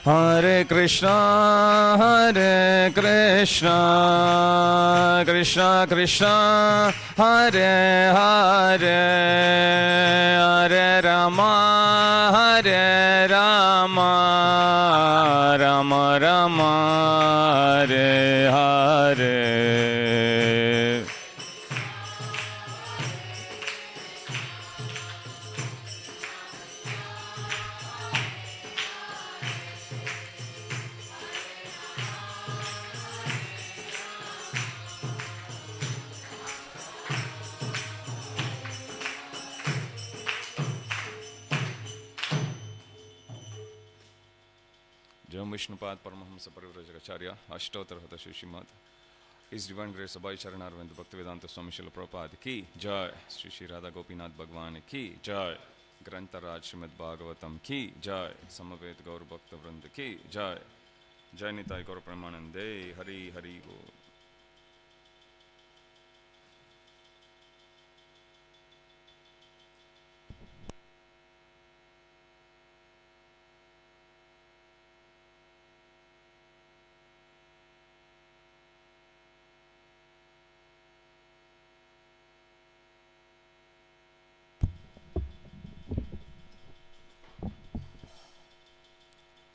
Hare Krishna, Hare Krishna, Krishna Krishna, Hare Hare, Hare Rama, Hare Rama, Rama Rama, Hare Hare. Jam Vishnupad Paramahamsa Parivrajacharya Ashtotar Hata Shishimad. His Divine Grace Abhay Charanarvind Bhaktivedanta Swami Srila Prabhupada ki Jai. Shri Shri Radha Gopinath Bhagwan ki Jai. Grantaraj Srimad Bhagavatam ki Jai. Samavet Gaur Bhakta Vranda ki Jai. Jai Nitai Gaur Premanande Hari Hari Bol.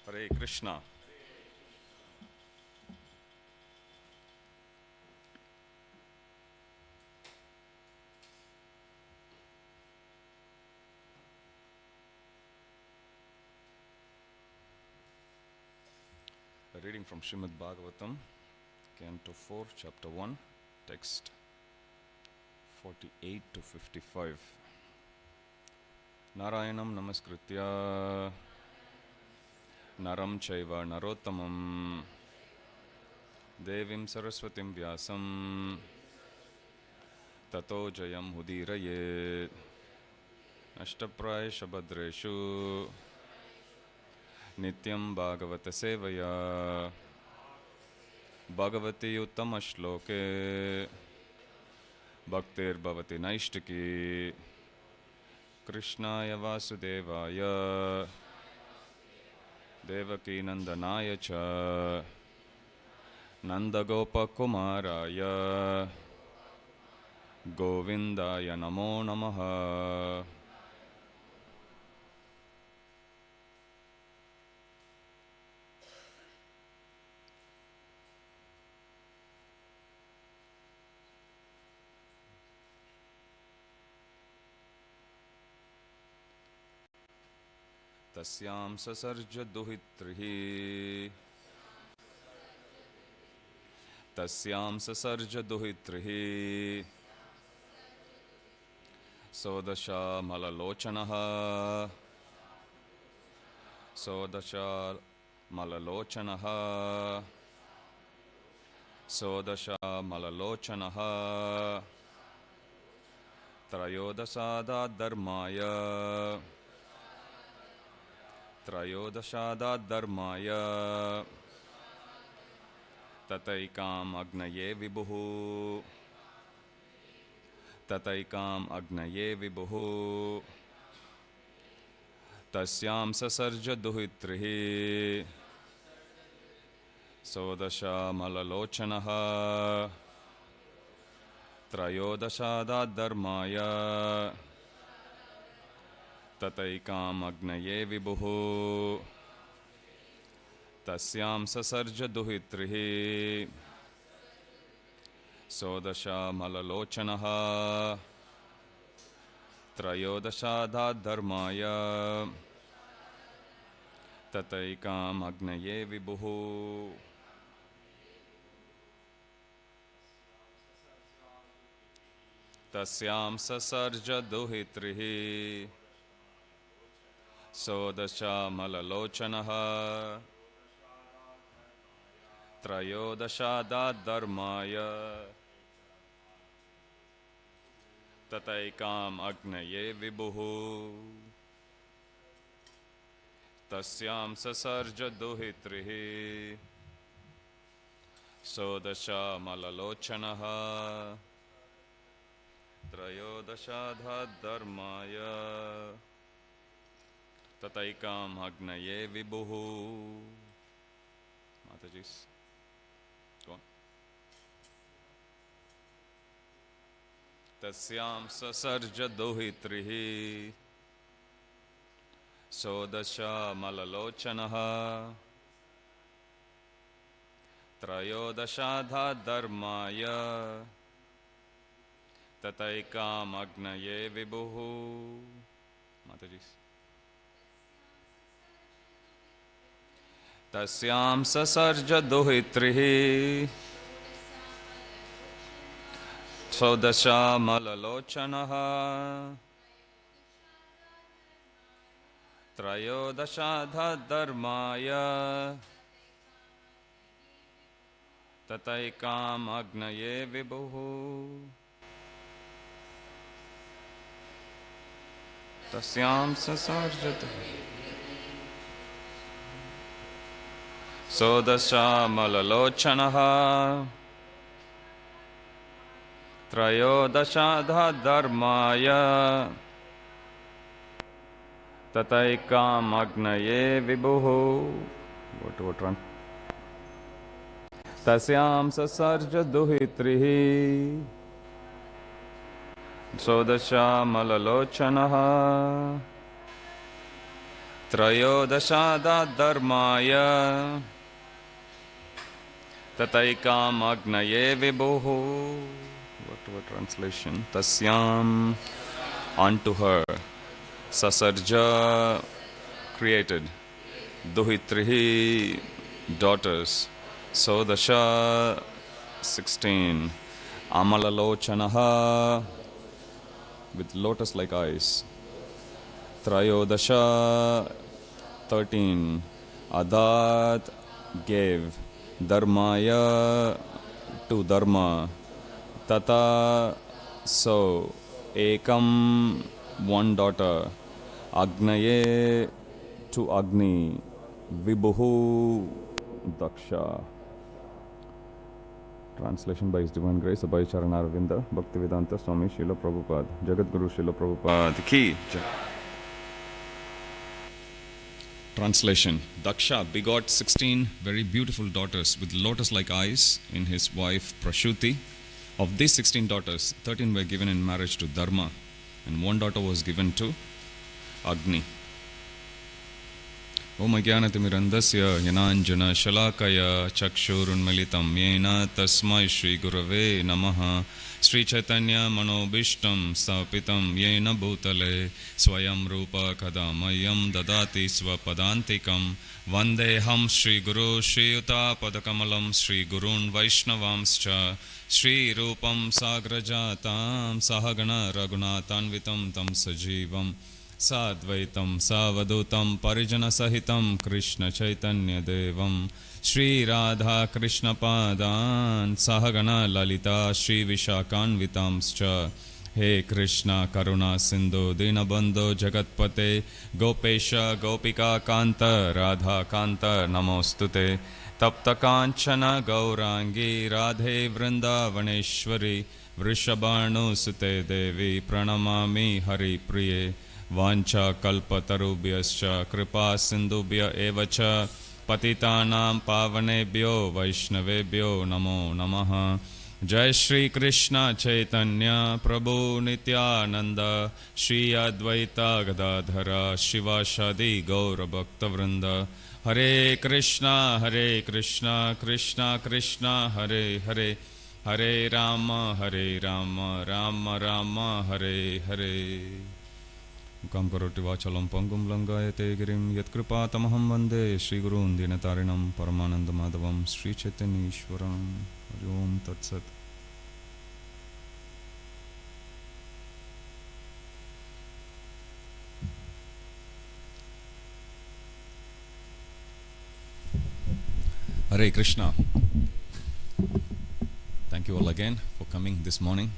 Hare Krishna. A reading from Srimad Bhagavatam, Canto 4, Chapter 1, text 48 to 55. Narayanam Namaskritya Naram Chaiva Narottamam Devim Saraswatim Vyasam Tato Jayam Hudiraye Ashtapraya Shabadreshu Nityam Bhagavata Sevaya Bhagavati Uttama Shloke Bhaktir Bhavati Naishtaki Krishnaya Vasudevaya Devaki Nandanaya Cha Nandagopa Kumaraya Govindaya Namo Namaha. Tasyam sasarja duhitrihi Tasyam sasarja duhitrihi Sodasha malalochanaha Sodasha malalochanaha Sodasha malalochanaha Trayodasada dharmaya Trayodashada dharmaya Tataikam agnaye vibhuhu Tataikam agnaye vibhuhu Tasyam sasarja duhitrihi Sodasha malalochanaha Trayodashada dharmaya Tataikam agnaye vibhuhu Tasyam sasarja duhitrihi Sodasha malalochanaha Trayodashada dharmaya Tataikam agnaye vibhuhu. Tasyam sasarja duhitrihi Sodasha malalochanaha Trayodashada dharmaya Tataikam agnaye vibhuhu Tasyam sasarja duhitrihi Sodasha malalochanaha Trayodashada dharmaya Tataikam agnaye vibhuhu. Mataji's. Go on. Tasyam sasarja dohitrihi sodasha malalochanaha trayodashadha dharmaya tataikam agnaye vibhuhu. Mataji's. Tasyam sasarja dohitrihi sodasha malalochanaha trayodashadha dharmaya tataikam agnaye vibhuhu. Tasyam sasarja sodasha malalochanaha trayodashadha dharmaya tataikam agnaye vibhuhu. What run? Tasyam sasarja duhitrihi sodasha malalochanaha trayodashadha dharmaya tataikam agnaye vibhuhu. What translation? Tasyam, unto her, sasarja, created, duhitrihi, daughters, sodasha, 16, amalalochanaha, with lotus-like eyes, trayodasha, 13, adat, gave, dharmaya, to dharma, tata, so, ekam, one daughter, agnaye, to agni, vibhuhu, daksha. Translation by His Divine Grace, Abhay Charan Arvinda, Bhaktivedanta Swami Srila Prabhupada, Jagat Guru Srila Prabhupada ki. Translation. Daksha begot 16 very beautiful daughters with lotus-like eyes in his wife Prashuti. Of these 16 daughters, 13 were given in marriage to Dharma, and one daughter was given to Agni. Om Ajnanatirmirandasya Yananjana Shalakaya Chakshurunmilitam Yena Tasmai Shri Gurave Namaha Sri Chaitanya Manobishtam Stapitam Yena Bhutale Swayam Rupa Kadamayam Dadati Swapadantikam Vandeham Sri Guru Sri Yuta Padakamalam Sri Gurun Vaishnavamscha Sri Rupam Sagrajatam Sahagana Raghunatanvitam Tam Sajivam Sadvaitam Savadutam Parijana Sahitam Krishna Chaitanya Devam Sri Radha Krishna Padan Sahagana Lalita Sri Vishakanvitamscha. He Krishna Karuna Sindhu Dinabandhu Jagatpate Gopesha Gopika Kanta Radha Kanta Namostute Tapta Kanchana Gaurangi Radhe Vrindavaneshwari Vrishabhanu Sute Devi Pranamami Hari Priye Vancha kalpatarubhyascha kripa sindubhya evacha patitanam pavanebhyo vaishnavebhyo namo namaha. Jai Shri Krishna Chaitanya Prabhu Nityananda Shri Advaita Gadadhara Shivashadi Gaura Bhakta Vrinda. Hare Krishna Krishna Krishna Hare Hare Hare Rama Rama Rama Hare Hare. Mukam karoti vachalam pangum langayate girim yatkripatamaham vande Shri Gurun Dinatarinam Paramananda Madhavam Sri Chaitanya Ishwaram. Hari Om Tat Sat. Hare Krishna. Thank you all again for coming this morning.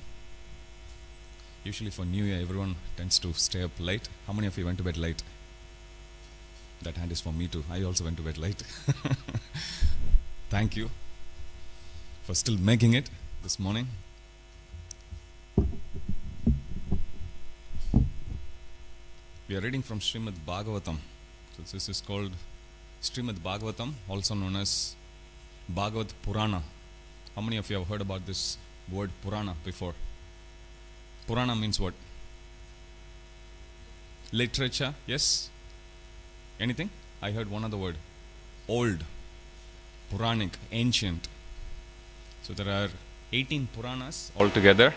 Usually for New Year, everyone tends to stay up late. How many of you went to bed late? That hand is for me too. I also went to bed late. Thank you for still making it this morning. We are reading from Srimad Bhagavatam. So this is called Srimad Bhagavatam, also known as Bhagavad Purana. How many of you have heard about this word Purana before? Purana means what? Literature, yes? Anything? I heard one other word. Old. Puranic, ancient. So there are 18 Puranas altogether,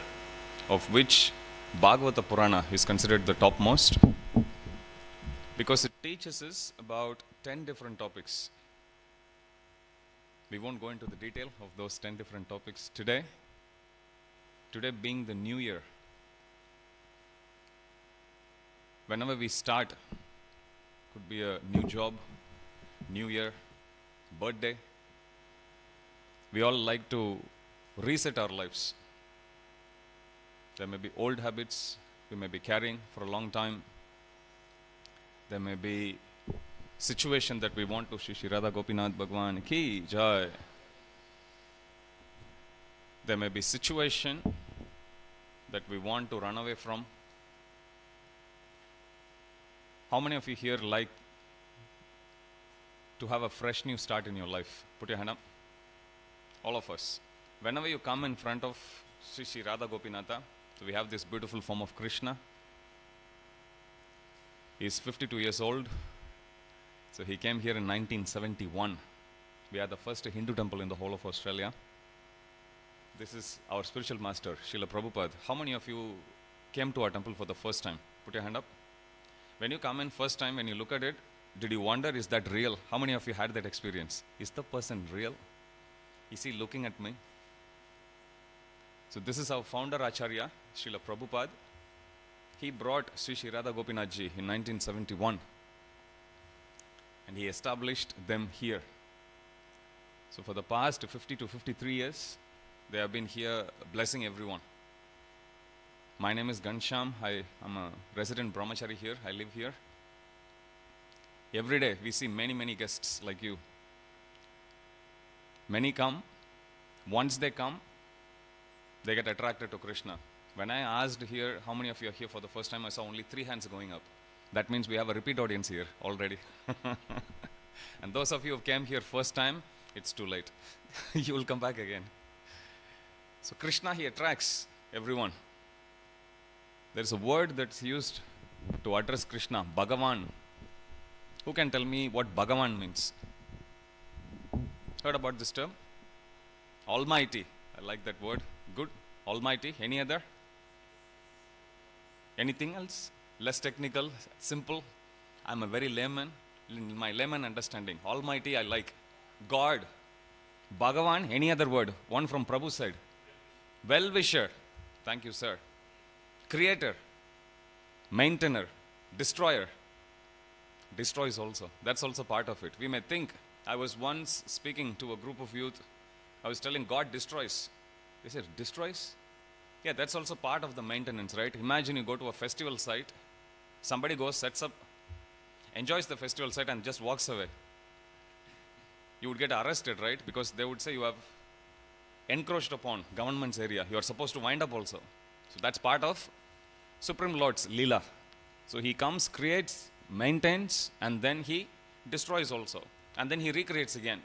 of which Bhagavata Purana is considered the topmost because it teaches us about 10 different topics. We won't go into the detail of those 10 different topics today. Today being the new year. Whenever we start, could be a new job, new year, birthday, we all like to reset our lives. There may be old habits we may be carrying for a long time. There may be situation that we want to Shri Radha Gopinath Bhagwan ki jai. There may be situation that we want to run away from. How many of you here like to have a fresh new start in your life? Put your hand up. All of us. Whenever you come in front of Shri Radha Gopinatha, so we have this beautiful form of Krishna. He is 52 years old. So he came here in 1971. We are the first Hindu temple in the whole of Australia. This is our spiritual master, Srila Prabhupada. How many of you came to our temple for the first time? Put your hand up. When you come in first time, when you look at it, did you wonder, is that real? How many of you had that experience? Is the person real? Is he looking at me? So this is our founder Acharya, Srila Prabhupada. He brought Sri Radha Gopinath Ji in 1971. And he established them here. So for the past 50 to 53 years, they have been here blessing everyone. My name is Ghanashyam. I am a resident brahmachari here. I live here. Every day we see many guests like you. Many come. Once they come, they get attracted to Krishna. When I asked here, how many of you are here for the first time, I saw only 3 hands going up. That means we have a repeat audience here already. And those of you who came here first time, it's too late. You will come back again. So Krishna, he attracts everyone. There is a word that's used to address Krishna, Bhagavan. Who can tell me what Bhagavan means? Heard about this term? Almighty. I like that word. Good. Almighty. Any other? Anything else? Less technical, simple. I'm a very layman. In my layman understanding. Almighty, I like. God. Bhagavan. Any other word? One from Prabhu's side. Well-wisher. Thank you, sir. Creator. Maintainer. Destroyer. Destroys also. That's also part of it. We may think. I was once speaking to a group of youth. I was telling God destroys. They said, destroys? Yeah, that's also part of the maintenance, right? Imagine you go to a festival site. Somebody goes, sets up, enjoys the festival site and just walks away. You would get arrested, right? Because they would say you have encroached upon government's area. You are supposed to wind up also. So that's part of Supreme Lord's Leela. So he comes, creates, maintains, and then he destroys also. And then he recreates again.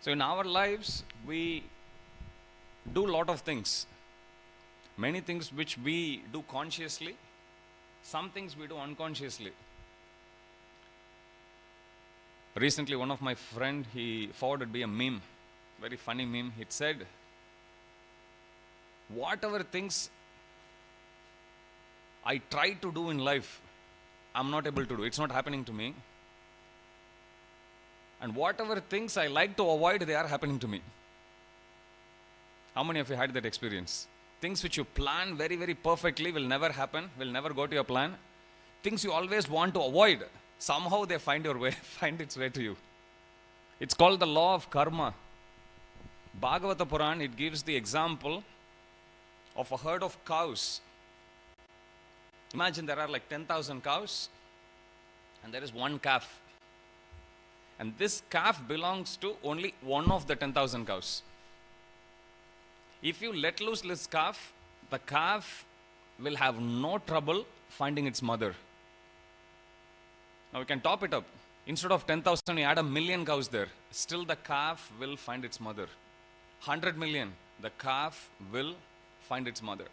So in our lives, we do a lot of things. Many things which we do consciously, some things we do unconsciously. Recently, one of my friend, he forwarded me a meme, very funny meme. It said, whatever things I try to do in life, I'm not able to do. It's not happening to me. And whatever things I like to avoid, they are happening to me. How many of you had that experience? Things which you plan very perfectly will never happen, will never go to your plan. Things you always want to avoid, somehow they find its way to you. It's called the law of karma. Bhagavata Puran, it gives the example of a herd of cows. Imagine there are like 10,000 cows and there is one calf. And this calf belongs to only one of the 10,000 cows. If you let loose this calf, the calf will have no trouble finding its mother. Now we can top it up. Instead of 10,000, you add 1,000,000 cows there. Still the calf will find its mother. 100 million, the calf will find its mother.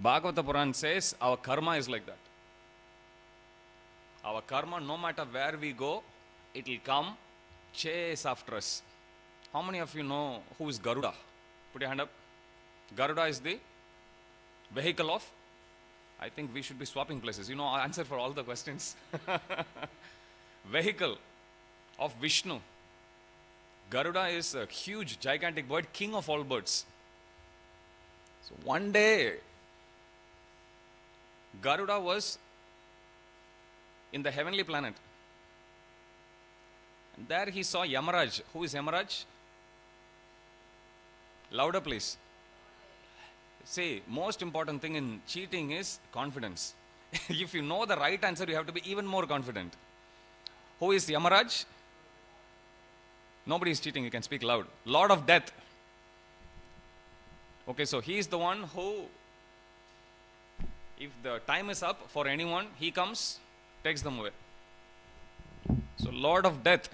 Bhagavata Puran says our karma is like that. Our karma, no matter where we go, it will come, chase after us. How many of you know who is Garuda? Put your hand up. Garuda is the vehicle of, I think we should be swapping places. You know, I answer for all the questions. Vehicle of Vishnu. Garuda is a huge, gigantic bird, king of all birds. So one day, Garuda was in the heavenly planet. And there he saw Yamaraj. Who is Yamaraj? Louder, please. See, most important thing in cheating is confidence. If you know the right answer, you have to be even more confident. Who is Yamaraj? Nobody is cheating, you can speak loud. Lord of death. Okay, so he is the one who, if the time is up for anyone, he comes, takes them away. So Lord of death.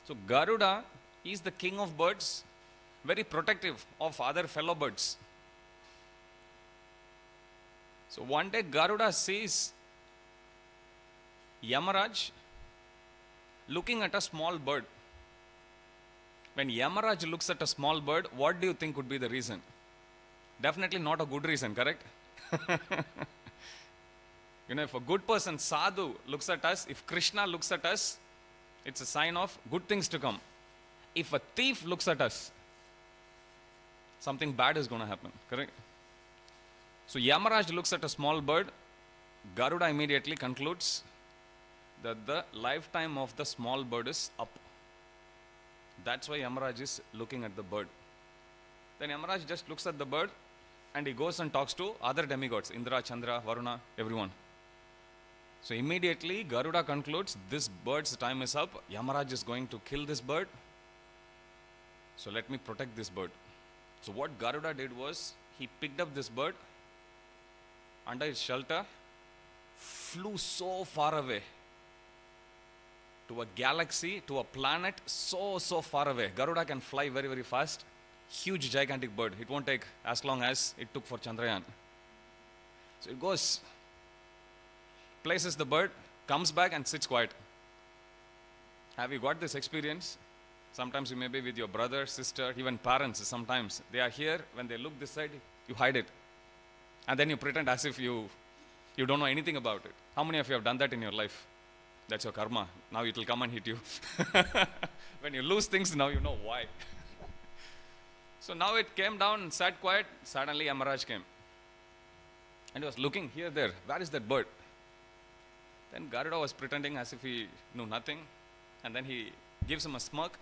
So Garuda is the king of birds, very protective of other fellow birds. So one day Garuda sees Yamaraj looking at a small bird. When Yamaraj looks at a small bird, what do you think would be the reason? Definitely not a good reason, correct? You know, if a good person, sadhu, looks at us, if Krishna looks at us, it's a sign of good things to come. If a thief looks at us, something bad is going to happen, correct? So Yamaraj looks at a small bird. Garuda immediately concludes that the lifetime of the small bird is up. That's why Yamaraj is looking at the bird. Then Yamaraj just looks at the bird and he goes and talks to other demigods, Indra, Chandra, Varuna, everyone. So immediately Garuda concludes this bird's time is up. Yamaraj is going to kill this bird. So let me protect this bird. So what Garuda did was he picked up this bird under his shelter, flew so far away to a galaxy, to a planet so far away. Garuda can fly very, very fast. Huge, gigantic bird. It won't take as long as it took for Chandrayaan. So it goes, places the bird, comes back and sits quiet. Have you got this experience? Sometimes you may be with your brother, sister, even parents sometimes. They are here, when they look this side, you hide it. And then you pretend as if you don't know anything about it. How many of you have done that in your life? That's your karma. Now it will come and hit you. When you lose things, now you know why. So now it came down and sat quiet. Suddenly Yamaraj came. And he was looking here, there. Where is that bird? Then Garuda was pretending as if he knew nothing. And then he gives him a smirk.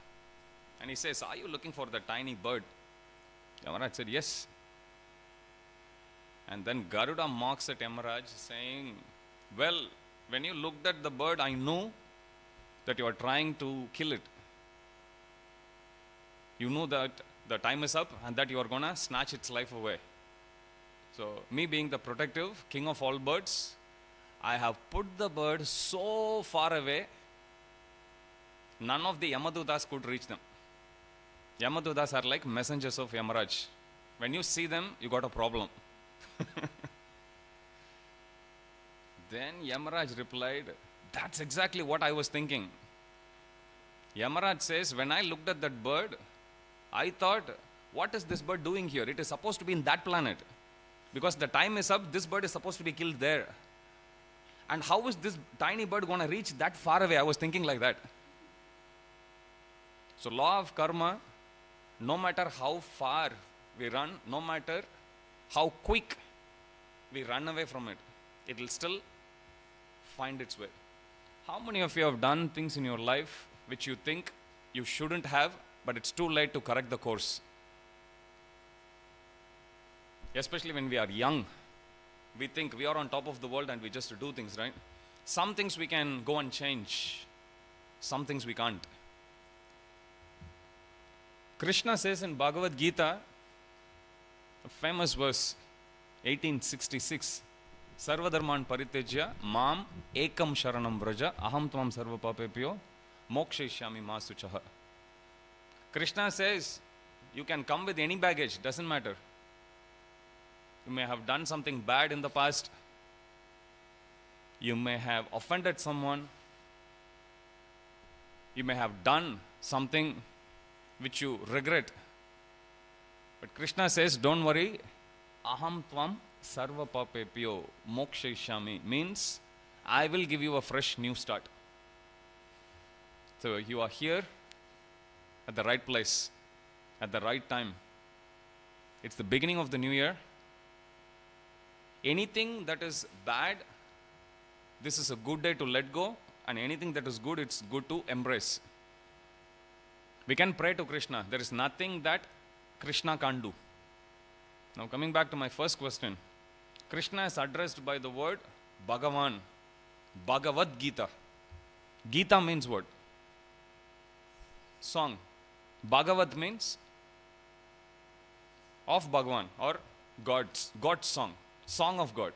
And he says, are you looking for the tiny bird? Yamaraj said, yes. And then Garuda mocks at Yamaraj saying, well, when you looked at the bird, I knew that you are trying to kill it. You knew that the time is up and that you are going to snatch its life away. So, me being the protective king of all birds, I have put the bird so far away, none of the Yamadutas could reach them. Yamadutas are like messengers of Yamaraj. When you see them, you got a problem. Then Yamaraj replied, that's exactly what I was thinking. Yamaraj says, when I looked at that bird, I thought, what is this bird doing here? It is supposed to be in that planet. Because the time is up, this bird is supposed to be killed there. And how is this tiny bird going to reach that far away? I was thinking like that. So law of karma, no matter how far we run, no matter how quick we run away from it, it will still find its way. How many of you have done things in your life which you think you shouldn't have, but it's too late to correct the course? Especially when we are young, we think we are on top of the world and we just do things, right? Some things we can go and change, some things we can't. Krishna says in Bhagavad Gita, a famous verse, 1866, Sarvadharman paritejya mam ekam sharanam vraja aham tvam sarva papepyo mokshayishyami ma suchaha. Krishna says, you can come with any baggage, doesn't matter. You may have done something bad in the past. You may have offended someone. You may have done something which you regret. But Krishna says, don't worry, aham tvam sarva papepyo mokshayishyami means I will give you a fresh new start. So you are here at the right place, at the right time. It's the beginning of the new year. Anything that is bad, this is a good day to let go, and anything that is good, it's good to embrace. We can pray to Krishna. There is nothing that Krishna can't do. Now coming back to my first question, Krishna is addressed by the word Bhagavan, Bhagavad Gita. Gita means what? Song. Bhagavad means of Bhagavan or God's song, song of God.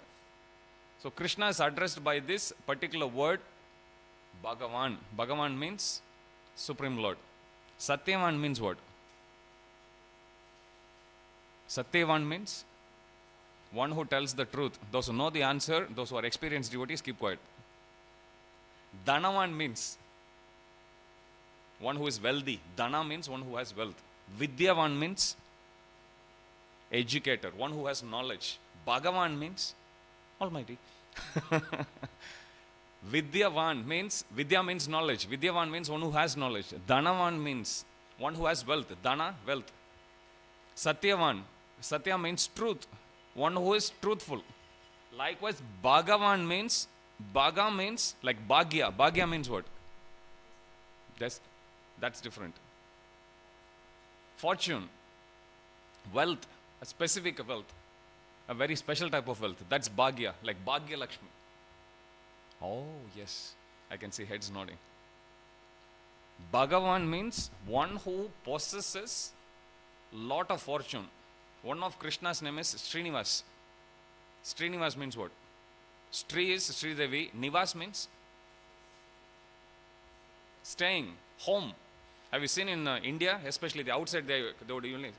So Krishna is addressed by this particular word Bhagavan. Bhagavan means Supreme Lord. Satyavan means what? Satyavan means one who tells the truth. Those who know the answer, those who are experienced devotees, keep quiet. Dhanavan means one who is wealthy. Dhana means one who has wealth. Vidyavan means educator, one who has knowledge. Bhagavan means Almighty. Vidyavan means, Vidya means knowledge. Vidyavan means one who has knowledge. Dhanavan means one who has wealth. Dhana, wealth. Satyavan, Satya means truth, one who is truthful. Likewise, Bhagavan means, Bhaga means like Bhagya. Bhagya means what? That's different. Fortune, wealth, a specific wealth, a very special type of wealth. That's Bhagya, like Bhagya Lakshmi. Oh, yes, I can see heads nodding. Bhagavan means one who possesses lot of fortune. One of Krishna's name is Srinivas. Srinivas means what? Sri is Sri Devi. Nivas means staying, home. Have you seen in India, especially the outside, they would only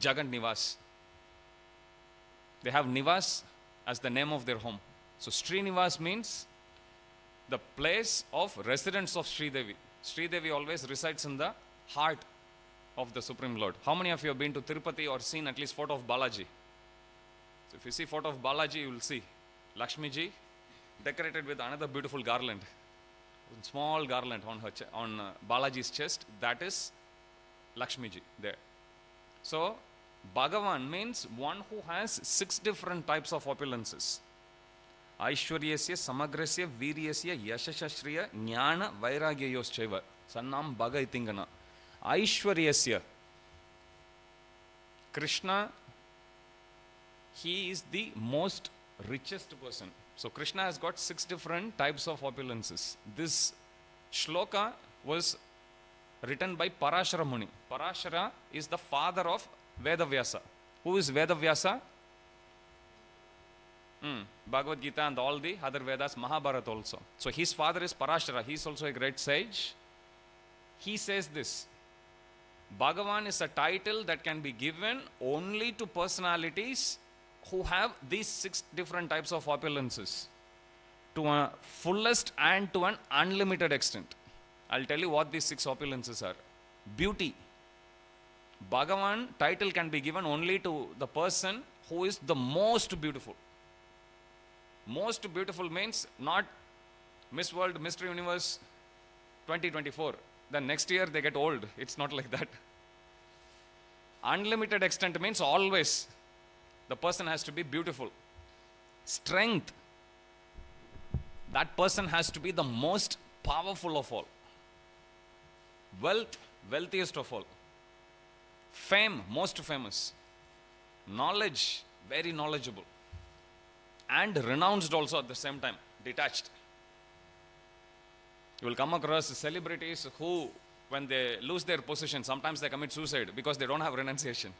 Jagant Nivas. They have Nivas as the name of their home. So Srinivas means the place of residence of Sri Devi. Sri Devi always resides in the heart of the Supreme Lord. How many of you have been to Tirupati or seen at least photo of Balaji? So if you see photo of Balaji, you will see Lakshmi ji decorated with another beautiful garland. A small garland on Balaji's chest. That is Lakshmi ji there. So Bhagavan means one who has 6 different types of opulences. Aishwaryasya, Samagrasya, Viryasya, Yashashashriya, Jnana, Vairagyayoschaiva. Sannam Bhaga Itingana. Aishwaryasya. Krishna, he is the most richest person. So Krishna has got 6 different types of opulences. This shloka was written by Parashara Muni. Parashara is the father of Vedavyasa. Who is Vedavyasa? Bhagavad Gita and all the other Vedas, Mahabharata also. So his father is Parashara. He is also a great sage. He says this: Bhagavan is a title that can be given only to personalities who have these 6 different types of opulences to a fullest and to an unlimited extent. I'll tell you what these 6 opulences are. Beauty. Bhagavan title can be given only to the person who is the most beautiful. Most beautiful means not Miss World, Mr. Universe 2024. Then next year they get old. It's not like that. Unlimited extent means always the person has to be beautiful. Strength. That person has to be the most powerful of all. Wealth, wealthiest of all. Fame, most famous. Knowledge, very knowledgeable. And renounced also at the same time, detached. You will come across celebrities who, when they lose their position, sometimes they commit suicide because they don't have renunciation.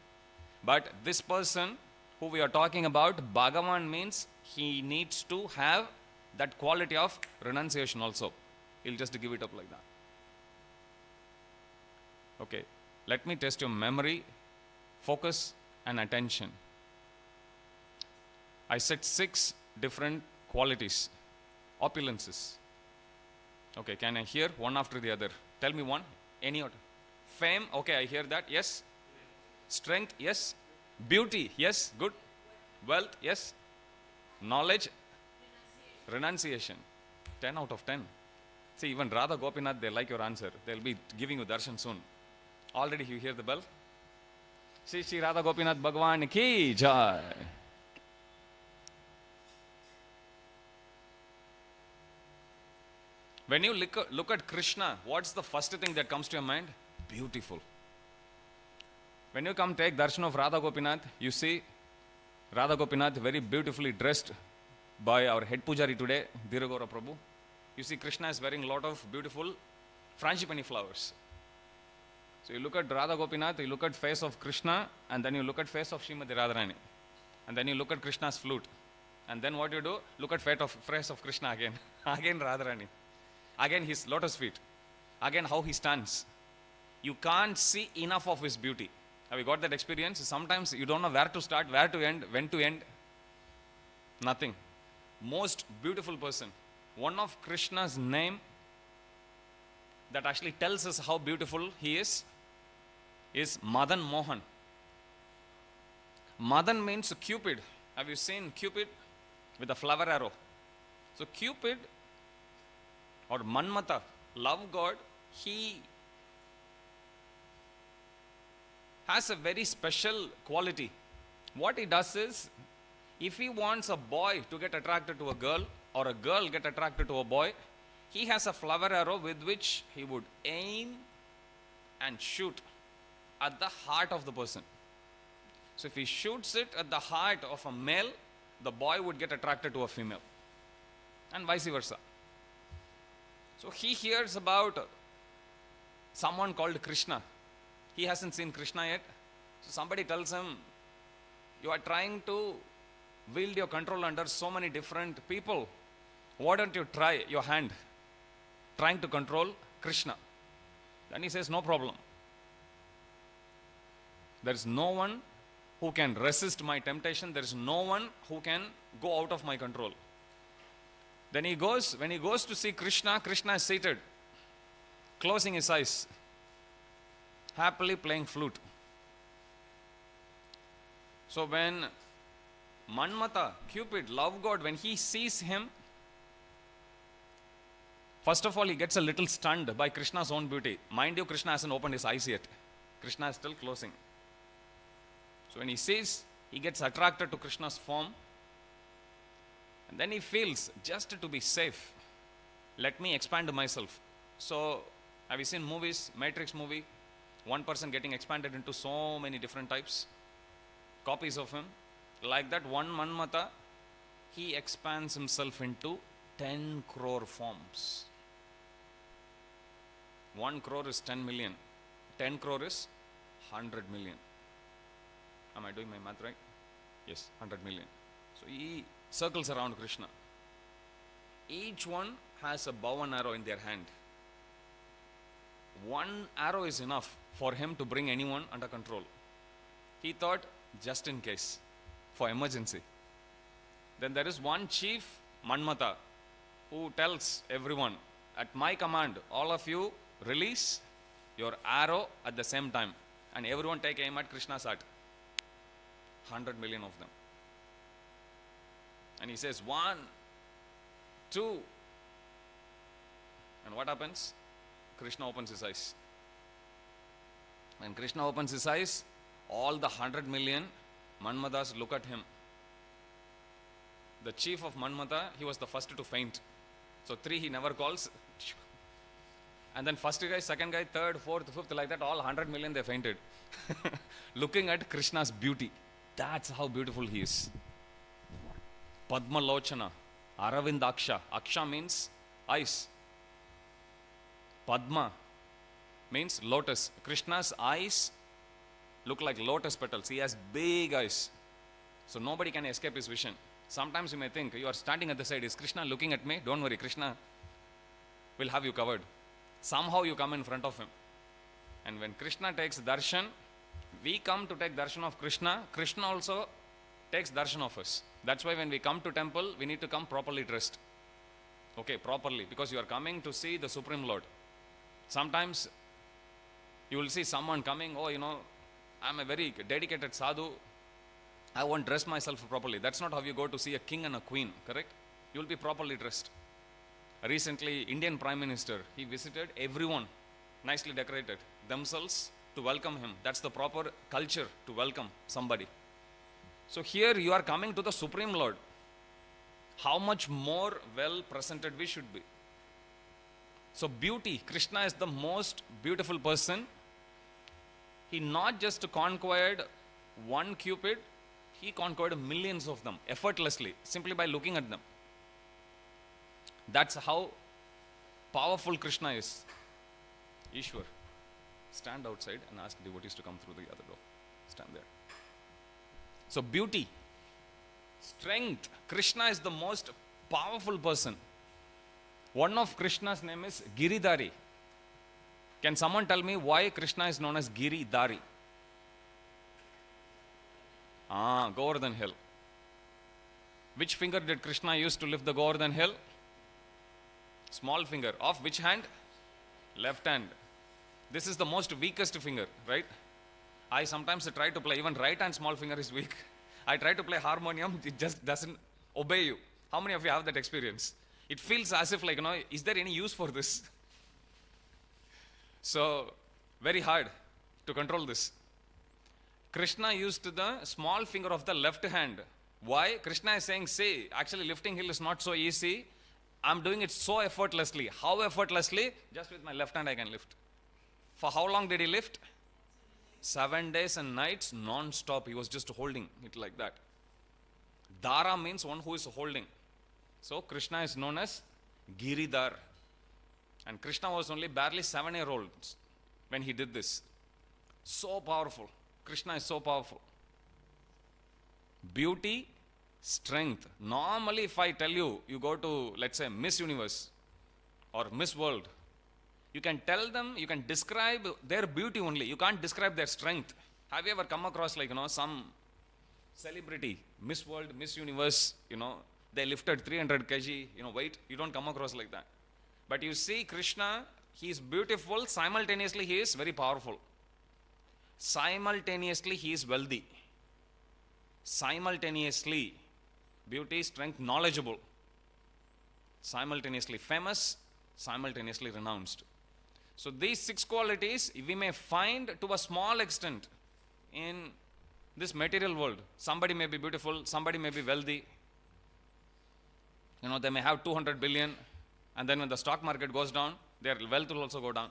But this person who we are talking about, Bhagavan, means he needs to have that quality of renunciation also. He'll just give it up like that. Okay, let me test your memory, focus, and attention. I said 6 different qualities, opulences. Okay, can I hear one after the other? Tell me one, any other. Fame, okay, I hear that, yes. Strength, yes. Beauty, yes, good. Wealth, yes. Knowledge, renunciation. 10 out of 10. See, even Radha Gopinath, they like your answer. They'll be giving you darshan soon. Already you hear the bell? Shri Radha Gopinath Bhagwan ki jai. When you look at Krishna, what's the first thing that comes to your mind? Beautiful. When you come take darshan of Radha Gopinath, you see Radha Gopinath very beautifully dressed by our head pujari today, Dhiragora Prabhu. You see Krishna is wearing a lot of beautiful frangipani flowers. So you look at Radha Gopinath, you look at face of Krishna, and then you look at face of Srimati Radharani. And then you look at Krishna's flute. And then what you do? Look at face of Krishna again. Again Radharani. Again his lotus feet. Again how he stands. You can't see enough of his beauty. Have you got that experience? Sometimes you don't know where to start, where to end, when to end. Nothing. Most beautiful person. One of Krishna's name that actually tells us how beautiful he is Madan Mohan. Madan means Cupid. Have you seen Cupid with a flower arrow? So Cupid or Manmata, love god, he has a very special quality. What he does is, if he wants a boy to get attracted to a girl or a girl get attracted to a boy, he has a flower arrow with which he would aim and shoot at the heart of the person. So if he shoots it at the heart of a male, the boy would get attracted to a female, and vice versa. So he hears about someone called Krishna. He hasn't seen Krishna yet. So somebody tells him, you are trying to wield your control under so many different people. Why don't you try your hand trying to control Krishna? Then he says, no problem. There is no one who can resist my temptation. There is no one who can go out of my control. Then when he goes to see Krishna, Krishna is seated, closing his eyes, happily playing flute. So when Manmata, Cupid, love god, when he sees him, first of all, he gets a little stunned by Krishna's own beauty. Mind you, Krishna hasn't opened his eyes yet. Krishna is still closing. So when he sees, he gets attracted to Krishna's form. And then he feels, just to be safe, let me expand myself. So, have you seen movies, Matrix movie? One person getting expanded into so many different types, copies of him. Like that, one Manmata, he expands himself into 10 crore forms. 1 crore is 10 million. 10 crore is 100 million. Am I doing my math right? Yes, 100 million. So he circles around Krishna. Each one has a bow and arrow in their hand. One arrow is enough for him to bring anyone under control. He thought, just in case, for emergency. Then there is one chief, Manmata, who tells everyone, at my command, all of you release your arrow at the same time. And everyone take aim at Krishna's heart. 100 million of them. And he says, 1, 2. And what happens? Krishna opens his eyes. When Krishna opens his eyes, all the 100 million Manmatas look at him. The chief of Manmata, he was the first to faint. So 3 he never calls. And then first guy, second guy, third, fourth, fifth, like that, all 100 million they fainted. Looking at Krishna's beauty. That's how beautiful he is. Padma Lochana, Aravindaksha. Aksha means eyes. Padma means lotus. Krishna's eyes look like lotus petals. He has big eyes. So nobody can escape his vision. Sometimes you may think you are standing at the side, is Krishna looking at me? Don't worry, Krishna will have you covered. Somehow you come in front of him. And when Krishna takes darshan, we come to take darshan of Krishna. Krishna also takes darshan of us. That's why when we come to temple, we need to come properly dressed. Okay, properly, because you are coming to see the Supreme Lord. Sometimes you will see someone coming, oh, I'm a very dedicated sadhu, I won't dress myself properly. That's not how you go to see a king and a queen, correct? You will be properly dressed. Recently, Indian Prime Minister, he visited everyone, nicely decorated themselves to welcome him. That's the proper culture to welcome somebody. So here you are coming to the Supreme Lord. How much more well presented we should be. So beauty, Krishna is the most beautiful person. He not just conquered one Cupid, he conquered millions of them effortlessly, simply by looking at them. That's how powerful Krishna is. Ishwar, stand outside and ask devotees to come through the other door. Stand there. So beauty, strength, Krishna is the most powerful person. One of Krishna's name is Giridhari. Can someone tell me why Krishna is known as Giridhari? Govardhan hill. Which finger did Krishna use to lift the Govardhan hill? Small finger. Of which hand? Left hand. This is the most weakest finger, right? I sometimes try to play, even right hand small finger is weak. I try to play harmonium, it just doesn't obey you. How many of you have that experience? It feels as if like, is there any use for this? So, very hard to control this. Krishna used the small finger of the left hand. Why? Krishna is saying, see, actually lifting hill is not so easy. I'm doing it so effortlessly. How effortlessly? Just with my left hand I can lift. For how long did he lift? 7 days and nights non-stop. He was just holding it like that. Dara means one who is holding. So Krishna is known as Giridhar. And Krishna was only barely 7-year-old when he did this. So powerful. Krishna is so powerful. Beauty, strength. Normally if I tell you, you go to, let's say, Miss Universe or Miss World, you can tell them, you can describe their beauty only. You can't describe their strength. Have you ever come across like, some celebrity, Miss World, Miss Universe, they lifted 300 kg, weight. You don't come across like that. But you see Krishna, he is beautiful. Simultaneously, he is very powerful. Simultaneously, he is wealthy. Simultaneously, beauty, strength, knowledgeable. Simultaneously famous, simultaneously renounced. So these 6 qualities we may find to a small extent in this material world. Somebody may be beautiful, somebody may be wealthy. They may have 200 billion, and then when the stock market goes down, their wealth will also go down.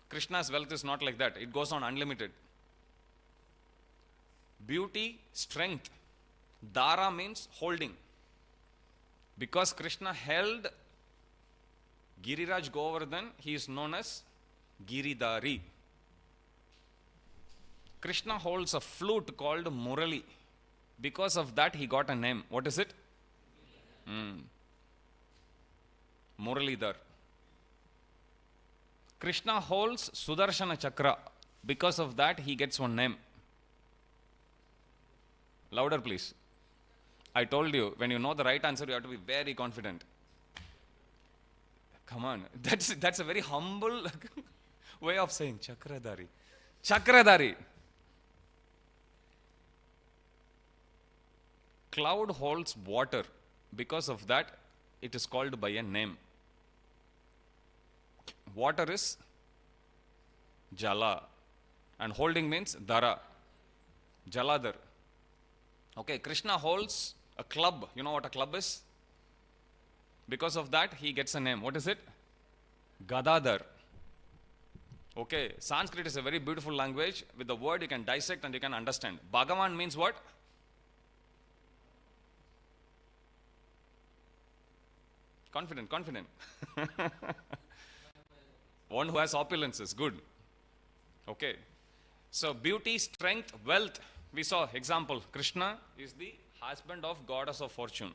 Krishna's wealth is not like that. It goes on unlimited. Beauty, strength. Dara means holding. Because Krishna held Giriraj Govardhan, he is known as Giridhari. Krishna holds a flute called Murali. Because of that, he got a name. What is it? Muralidhar. Krishna holds Sudarshana Chakra. Because of that, he gets one name. Louder, please. I told you, when you know the right answer, you have to be very confident. Come on. That's a very humble way of saying Chakradhari. Chakradhari. Cloud holds water. Because of that, it is called by a name. Water is Jala. And holding means Dara. Jaladhar. Okay, Krishna holds a club. You know what a club is? Because of that, he gets a name. What is it? Gadadhar. Okay, Sanskrit is a very beautiful language. With the word, you can dissect and you can understand. Bhagavan means what? Confident. One who has opulences. Good. Okay. So, beauty, strength, wealth. We saw example. Krishna is the husband of goddess of fortune.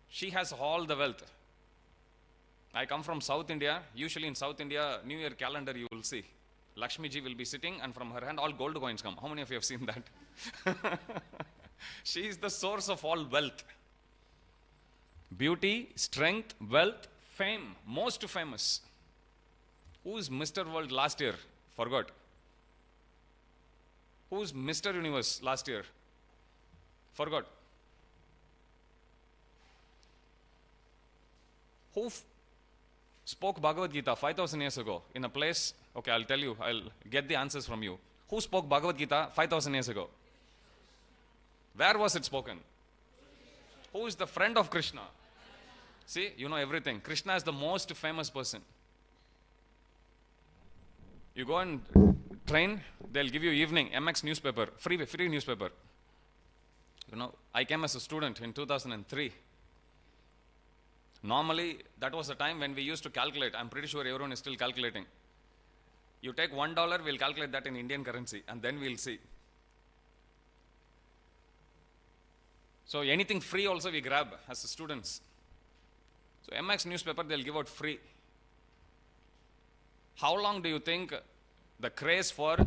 She has all the wealth. I come from South India. Usually in South India, New Year calendar you will see. Lakshmi ji will be sitting and from her hand all gold coins come. How many of you have seen that? She is the source of all wealth. Beauty, strength, wealth, fame. Most famous. Who is Mr. World last year? Forgot. Who is Mr. Universe last year? Forgot. Who spoke Bhagavad Gita 5,000 years ago in a place? Okay, I'll tell you. I'll get the answers from you. Who spoke Bhagavad Gita 5,000 years ago? Where was it spoken? Who is the friend of Krishna? See, you know everything. Krishna is the most famous person. You go and train, they'll give you evening, MX newspaper, free newspaper. You know, I came as a student in 2003. Normally, that was the time when we used to calculate. I'm pretty sure everyone is still calculating. You take $1, we'll calculate that in Indian currency, and then we'll see. So anything free also we grab as students. So MX newspaper, they'll give out free. How long do you think the craze for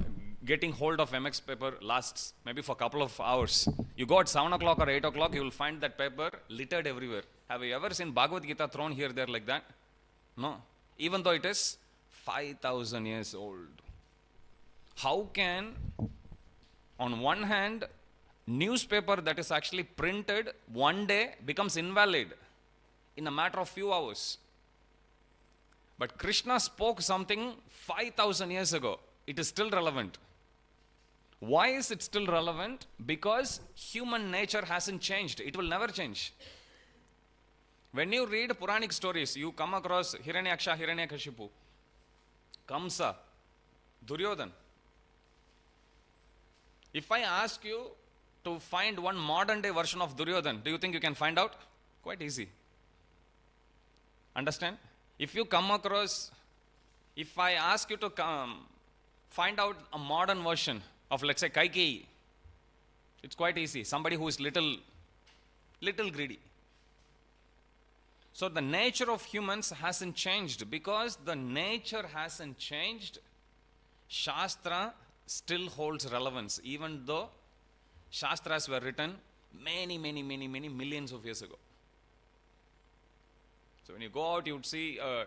getting hold of MX paper lasts? Maybe for a couple of hours. You go at 7 o'clock or 8 o'clock, you will find that paper littered everywhere. Have you ever seen Bhagavad Gita thrown here, there like that? No. Even though it is 5,000 years old. How can, on one hand, newspaper that is actually printed one day becomes invalid in a matter of few hours? But Krishna spoke something 5,000 years ago. It is still relevant. Why is it still relevant? Because human nature hasn't changed. It will never change. When you read Puranic stories, you come across Hiranyaksha, Hiranyakashipu, Kamsa, Duryodhan. If I ask you to find one modern day version of Duryodhan, do you think you can find out? Quite easy. Understand? If you come across, if I ask you to find out a modern version of, let's say, Kaikeyi, it's quite easy. Somebody who is little greedy. So the nature of humans hasn't changed. Because the nature hasn't changed, Shastra still holds relevance, even though Shastras were written many millions of years ago. So when you go out, you would see a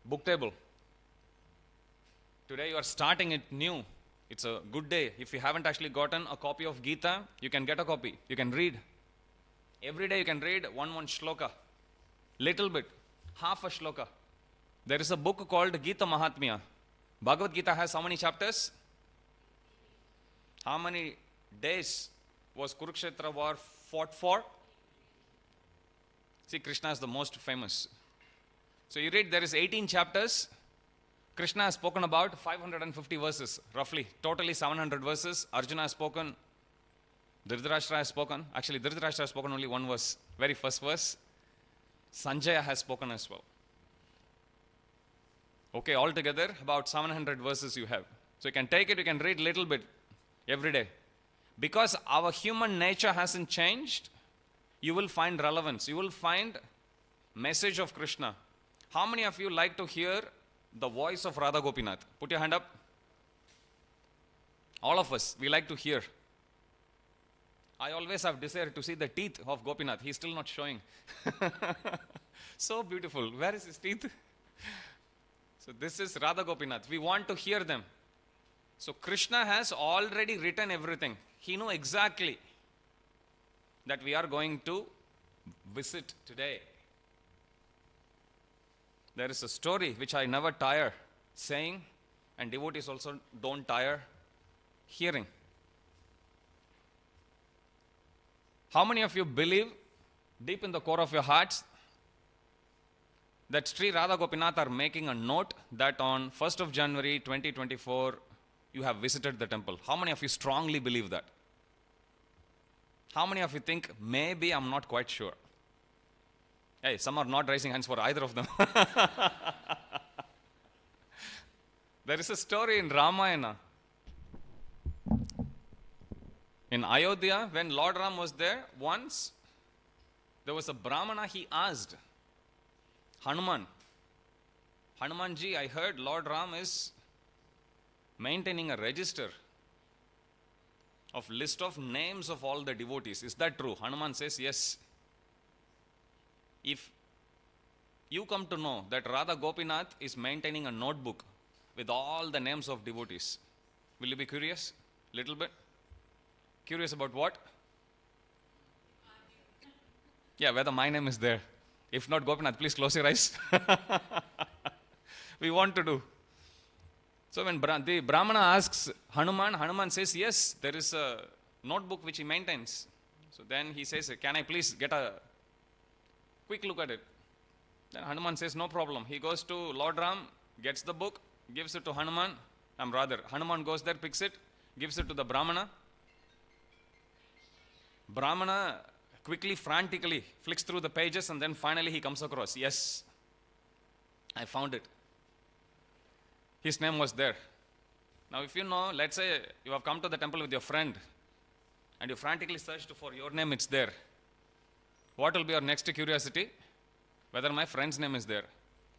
book table. Today you are starting it new. It's a good day. If you haven't actually gotten a copy of Gita, you can get a copy. You can read. Every day you can read one shloka. Little bit. Half a shloka. There is a book called Gita Mahatmya. Bhagavad Gita has how many chapters? How many days was Kurukshetra war fought for? See, Krishna is the most famous. So you read, there is 18 chapters. Krishna has spoken about 550 verses, roughly. Totally 700 verses. Arjuna has spoken. Dhritarashtra has spoken. Actually, Dhritarashtra has spoken only one verse. Very first verse. Sanjaya has spoken as well. Okay, altogether, about 700 verses you have. So you can take it, you can read little bit every day. Because our human nature hasn't changed, you will find relevance. You will find message of Krishna. How many of you like to hear the voice of Radha Gopinath? Put your hand up. All of us, we like to hear. I always have desire to see the teeth of Gopinath. He's still not showing. So beautiful. Where is his teeth? So this is Radha Gopinath. We want to hear them. So Krishna has already written everything. He knew exactly that we are going to visit today. There is a story which I never tire saying, and devotees also don't tire hearing. How many of you believe deep in the core of your hearts that Sri Radha Gopinath are making a note that on 1st of January 2024 you have visited the temple? How many of you strongly believe that? How many of you think, maybe I'm not quite sure? Hey, some are not raising hands for either of them. There is a story in Ramayana. In Ayodhya, when Lord Ram was there, once there was a Brahmana, he asked Hanumanji, I heard Lord Ram is maintaining a register of list of names of all the devotees. Is that true? Hanuman says, yes. If you come to know that Radha Gopinath is maintaining a notebook with all the names of devotees, will you be curious? Little bit? Curious about what? Yeah, whether my name is there. If not, Gopinath, please close your eyes. We want to do. So when the Brahmana asks Hanuman says, yes, there is a notebook which he maintains. So then he says, can I please get a quick look at it? Then Hanuman says, no problem. He goes to Lord Ram, gets the book, gives it to Hanuman. Hanuman goes there, picks it, gives it to the Brahmana. Brahmana quickly, frantically flicks through the pages, and then finally he comes across, yes, I found it. His name was there. Now if you know, let's say you have come to the temple with your friend and you frantically searched for your name, it's there. What will be your next curiosity? Whether my friend's name is there.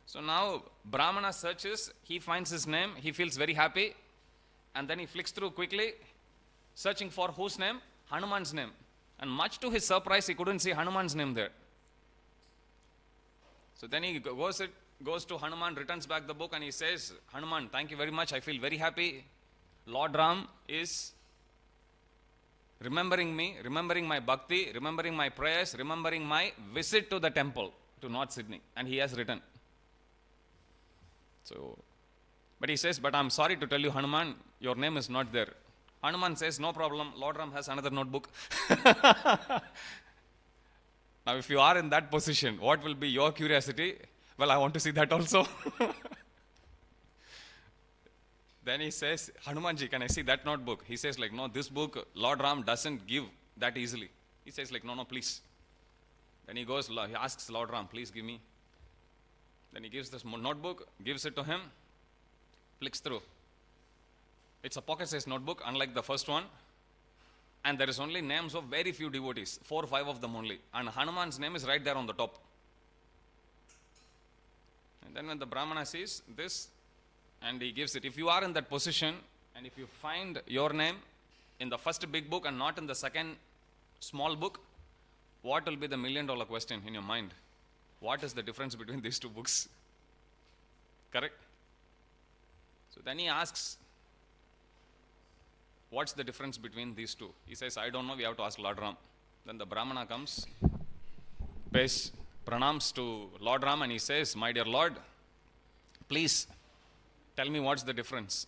So now Brahmana searches, he finds his name, he feels very happy, and then he flicks through quickly, searching for whose name? Hanuman's name. And much to his surprise, he couldn't see Hanuman's name there. So then he goes to Hanuman, returns back the book, and he says, Hanuman, thank you very much, I feel very happy. Lord Ram is remembering me, remembering my bhakti, remembering my prayers, remembering my visit to the temple to North Sydney, and he has written. So, but he says, but I'm sorry to tell you, Hanuman, your name is not there. Hanuman says, no problem, Lord Ram has another notebook. Now, if you are in that position, what will be your curiosity? Well, I want to see that also. Then he says, Hanumanji, can I see that notebook? He says, like, no, this book, Lord Ram doesn't give that easily. He says, like, no, please. Then he goes, he asks Lord Ram, please give me. Then he gives this notebook, gives it to him, flicks through. It's a pocket-sized notebook, unlike the first one. And there is only names of very few devotees, 4 or 5 of them only. And Hanuman's name is right there on the top. And then when the Brahmana sees this, and he gives it, if you are in that position, and if you find your name in the first big book and not in the second small book, what will be the $1 million question in your mind? What is the difference between these 2 books? Correct? So then he asks, what's the difference between these 2? He says, I don't know, we have to ask Lord Ram. Then the Brahmana comes, pays pranams to Lord Ram, and he says, my dear Lord, please tell me what's the difference.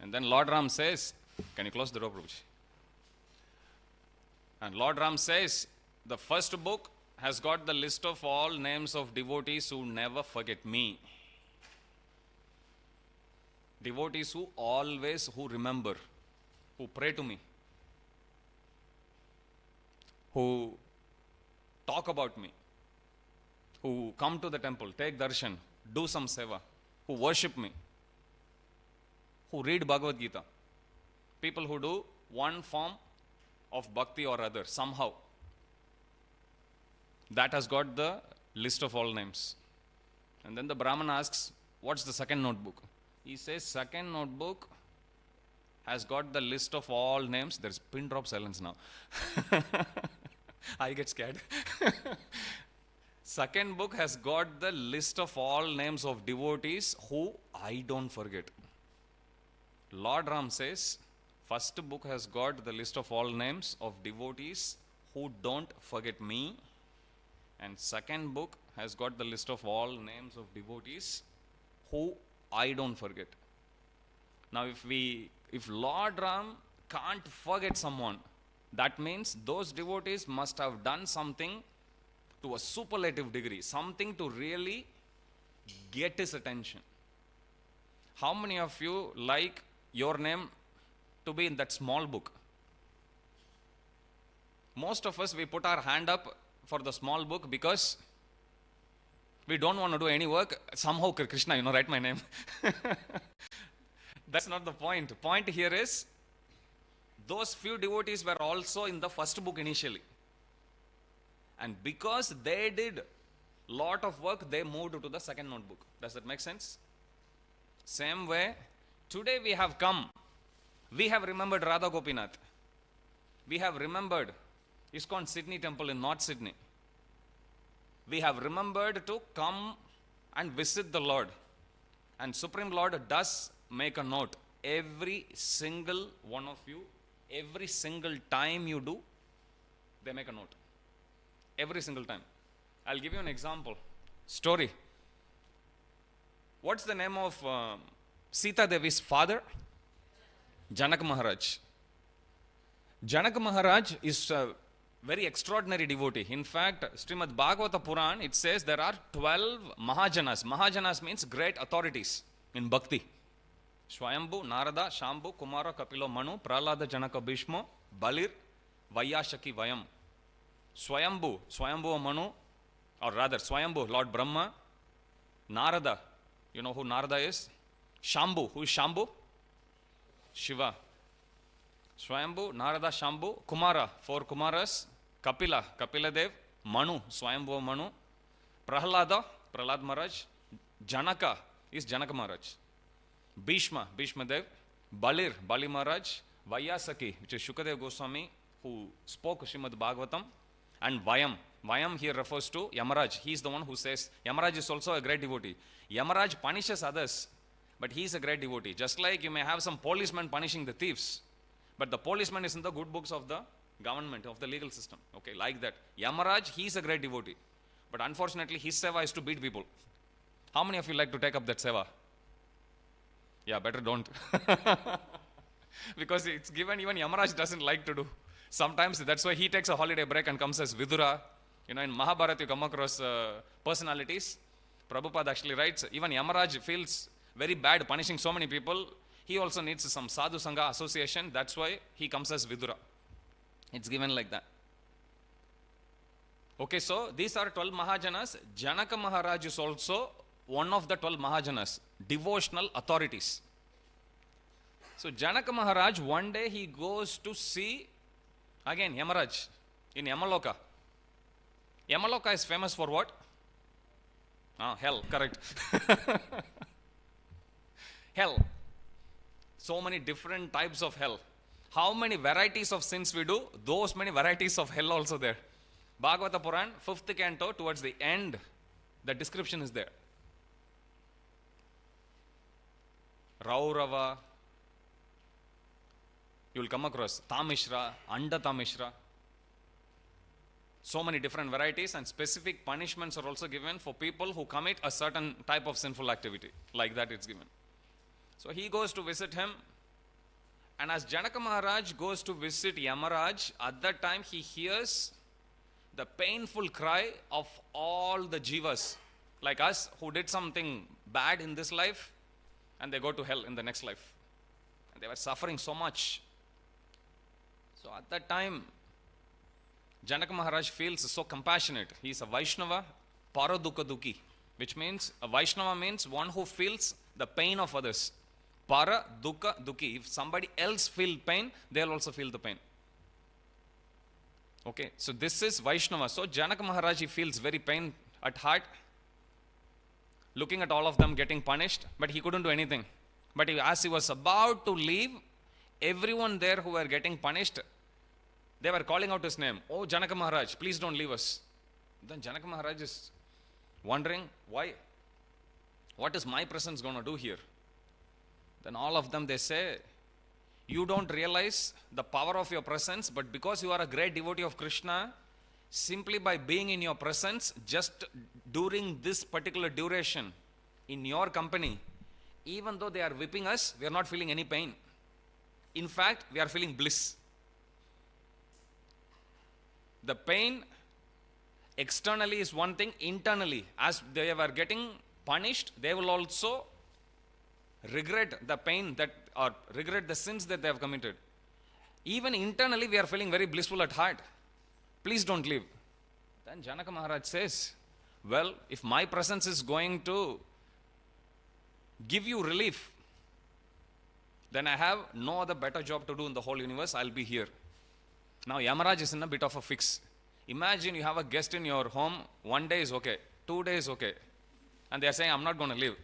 And then Lord Ram says, can you close the door, Prabhuji? And Lord Ram says, the first book has got the list of all names of devotees who never forget me. Devotees who remember, who pray to me, who talk about me, who come to the temple, take darshan, do some seva, who worship me, who read Bhagavad Gita. People who do one form of bhakti or other, somehow. That has got the list of all names. And then the Brahman asks, what's the second notebook? He says, second notebook has got the list of all names. There's pin drop silence now. I get scared. Second book has got the list of all names of devotees who I don't forget. Lord Ram says, first book has got the list of all names of devotees who don't forget me. And second book has got the list of all names of devotees who I don't forget. Now if Lord Ram can't forget someone, that means those devotees must have done something to a superlative degree, something to really get his attention. How many of you like your name to be in that small book? Most of us, we put our hand up for the small book because we don't want to do any work. Somehow, Krishna, write my name. That's not the point. The point here is Those few devotees were also in the first book initially. And because they did lot of work, they moved to the second notebook. Does that make sense? Same way, today we have come. We have remembered Radha Gopinath. We have remembered ISKCON Sydney Temple in North Sydney. We have remembered to come and visit the Lord. And Supreme Lord does make a note. Every single one of you, every single time you do, they make a note. Every single time. I'll give you an example. Story. What's the name of Sita Devi's father? Janak Maharaj. Janak Maharaj is a very extraordinary devotee. In fact, Srimad Bhagavata Puran, it says there are 12 Mahajanas. Mahajanas means great authorities in Bhakti. Swayambhu, Narada, Shambhu, Kumara, Kapilo, Manu, Prahlada, Janaka, Bhishma, Balir, Vayashaki, Vayam. Swayambhu Manu, or rather Swayambhu, Lord Brahma, Narada, you know who Narada is? Shambhu, who is Shambhu? Shiva. Swayambhu, Narada, Shambhu, Kumara, 4 Kumaras, Kapila Dev, Manu, Swayambhu Manu, Prahlada, Prahlad Maharaj, Janaka is Janaka Maharaj, Bhishma Dev, Balir, Bali Maharaj, Vayasaki, which is Shukadev Goswami, who spoke Srimad Bhagavatam, and Vayam here refers to Yamaraj. He is the one who says, Yamaraj is also a great devotee. Yamaraj punishes others, but he is a great devotee. Just like you may have some policemen punishing the thieves, but the policeman is in the good books of the government, of the legal system. Okay, like that. Yamaraj, he is a great devotee. But unfortunately, his seva is to beat people. How many of you like to take up that seva? Yeah, better don't. Because it's given, even Yamaraj doesn't like to do. Sometimes that's why he takes a holiday break and comes as Vidura. You know, in Mahabharata you come across personalities. Prabhupada actually writes, even Yamaraj feels very bad punishing so many people. He also needs some sadhu sangha association. That's why he comes as Vidura. It's given like that. Okay, so these are 12 Mahajanas. Janaka Maharaj is also one of the 12 Mahajanas, devotional authorities. So Janaka Maharaj, one day he goes to see, again, Yamaraj in Yamaloka. Yamaloka is famous for what? Hell, correct. Hell. So many different types of hell. How many varieties of sins we do, those many varieties of hell also there. Bhagavata Puran, 5th canto, towards the end, the description is there. Raurava, you will come across Tamishra, Anda Tamishra. So many different varieties, and specific punishments are also given for people who commit a certain type of sinful activity. Like that it's given. So he goes to visit him, and as Janaka Maharaj goes to visit Yamaraj, at that time he hears the painful cry of all the jivas, like us, who did something bad in this life, and they go to hell in the next life. And they were suffering so much. So at that time, Janaka Maharaj feels so compassionate. He is a Vaishnava, Paradukha Dukhi, which means, a Vaishnava means one who feels the pain of others. Para Dukha Dukhi. If somebody else feel pain, they'll also feel the pain. Okay, so this is Vaishnava. So Janaka Maharaj, he feels very pain at heart, looking at all of them getting punished, but he couldn't do anything. But as he was about to leave, everyone there who were getting punished, they were calling out his name. Oh, Janaka Maharaj, please don't leave us. Then Janaka Maharaj is wondering, why? What is my presence going to do here? Then all of them, they say, you don't realize the power of your presence, but because you are a great devotee of Krishna, simply by being in your presence, just during this particular duration, in your company, even though they are whipping us, we are not feeling any pain. In fact, we are feeling bliss. The pain externally is one thing, internally, as they were getting punished, they will also regret the pain that, or regret the sins that they have committed. Even internally, we are feeling very blissful at heart. Please don't leave. Then Janaka Maharaj says, well, if my presence is going to give you relief, then I have no other better job to do in the whole universe. I'll be here. Now Yamaraj is in a bit of a fix. Imagine you have a guest in your home. 1 day is okay, 2 days okay, and they are saying, I'm not going to leave.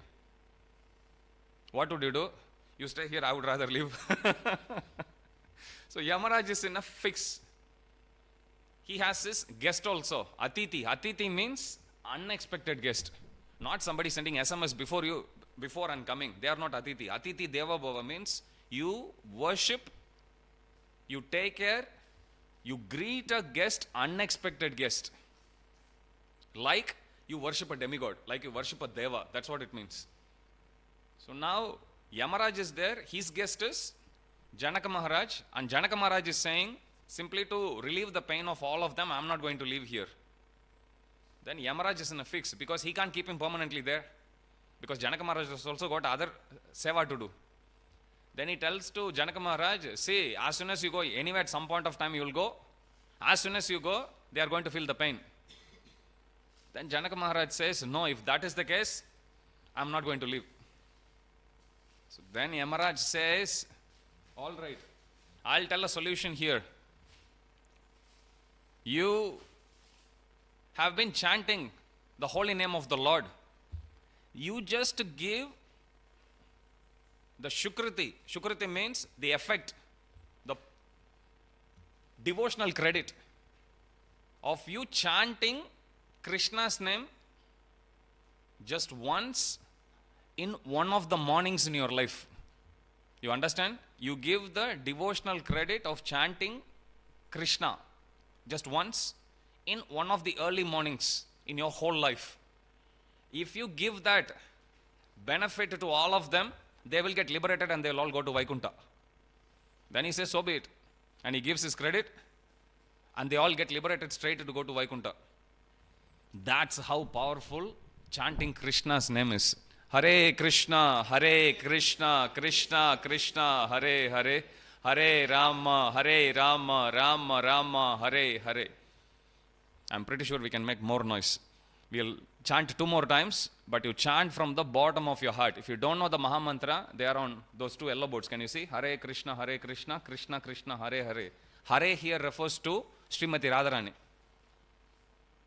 What would you do? You stay here, I would rather leave. So Yamaraj is in a fix. He has his guest also, Atiti. Atiti means unexpected guest. Not somebody sending SMS before and coming. They are not Atiti. Atiti Deva Bhava means you worship, you take care, you greet a guest, unexpected guest. Like you worship a demigod, like you worship a Deva. That's what it means. So now Yamaraj is there, his guest is Janaka Maharaj, and Janaka Maharaj is saying, simply to relieve the pain of all of them, I'm not going to live here. Then Yamaraj is in a fix because he can't keep him permanently there. Because Janaka Maharaj has also got other seva to do. Then he tells to Janaka Maharaj, see, as soon as you go, anyway at some point of time you will go. As soon as you go, they are going to feel the pain. Then Janaka Maharaj says, no, if that is the case, I'm not going to leave. So then Yamaraj says, all right, I'll tell a solution here. You have been chanting the holy name of the Lord. You just give the Shukriti. Shukriti means the effect, the devotional credit of you chanting Krishna's name just once in one of the mornings in your life. You understand? You give the devotional credit of chanting Krishna just once in one of the early mornings in your whole life. If you give that benefit to all of them, they will get liberated and they will all go to Vaikuntha. Then he says, so be it. And he gives his credit and they all get liberated straight to go to Vaikuntha. That's how powerful chanting Krishna's name is. Hare Krishna, Krishna Krishna, Hare Hare, Hare Rama, Rama Rama, Hare Hare. I'm pretty sure we can make more noise. We'll chant 2 more times, but you chant from the bottom of your heart. If you don't know the Maha Mantra, they are on those 2 yellow boards. Can you see? Hare Krishna, Krishna Krishna, Hare Hare. Hare here refers to Srimati Radharani.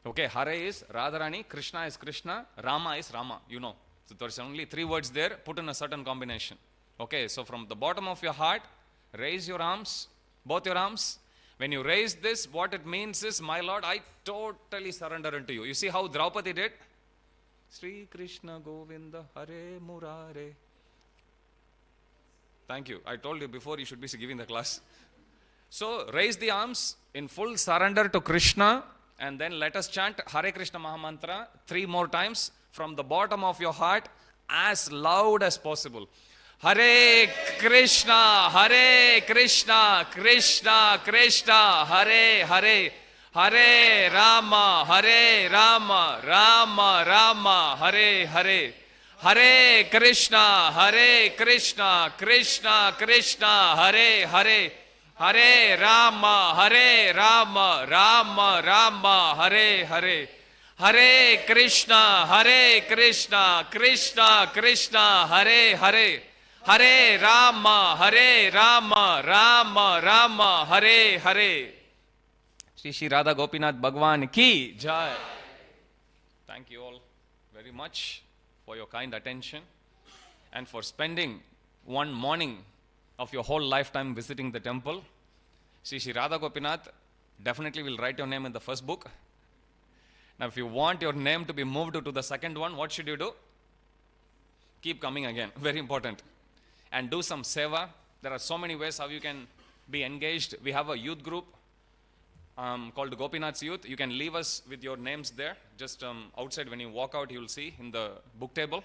Okay, Hare is Radharani, Krishna is Krishna, Rama is Rama, you know. So there's only 3 words there, put in a certain combination. Okay, so from the bottom of your heart, raise your arms, both your arms. When you raise this, what it means is, my Lord, I totally surrender unto you. You see how Draupadi did? Sri Krishna Govinda Hare Murare. Thank you. I told you before you should be giving the class. So raise the arms in full surrender to Krishna, and then let us chant Hare Krishna Maha Mantra 3 more times from the bottom of your heart as loud as possible. Hare Krishna, Krishna Krishna, Hare Hare, Hare Rama, Rama Rama, Hare Hare, Hare Krishna, Krishna Krishna, Hare Hare, Hare Rama, Rama Rama, Hare Hare, Hare Krishna, Krishna Krishna, Hare Hare, Hare Rama, Rama Rama, Hare Hare. Shri Radha Gopinath Bhagwan ki jai. Thank you all very much for your kind attention and for spending 1 morning of your whole lifetime visiting the temple. Shri Radha Gopinath definitely will write your name in the first book. Now if you want your name to be moved to the second one, what should you do? Keep coming again, very important. And do some seva. There are so many ways how you can be engaged. We have a youth group called Gopinath's Youth. You can leave us with your names there. Just outside when you walk out, you will see in the book table.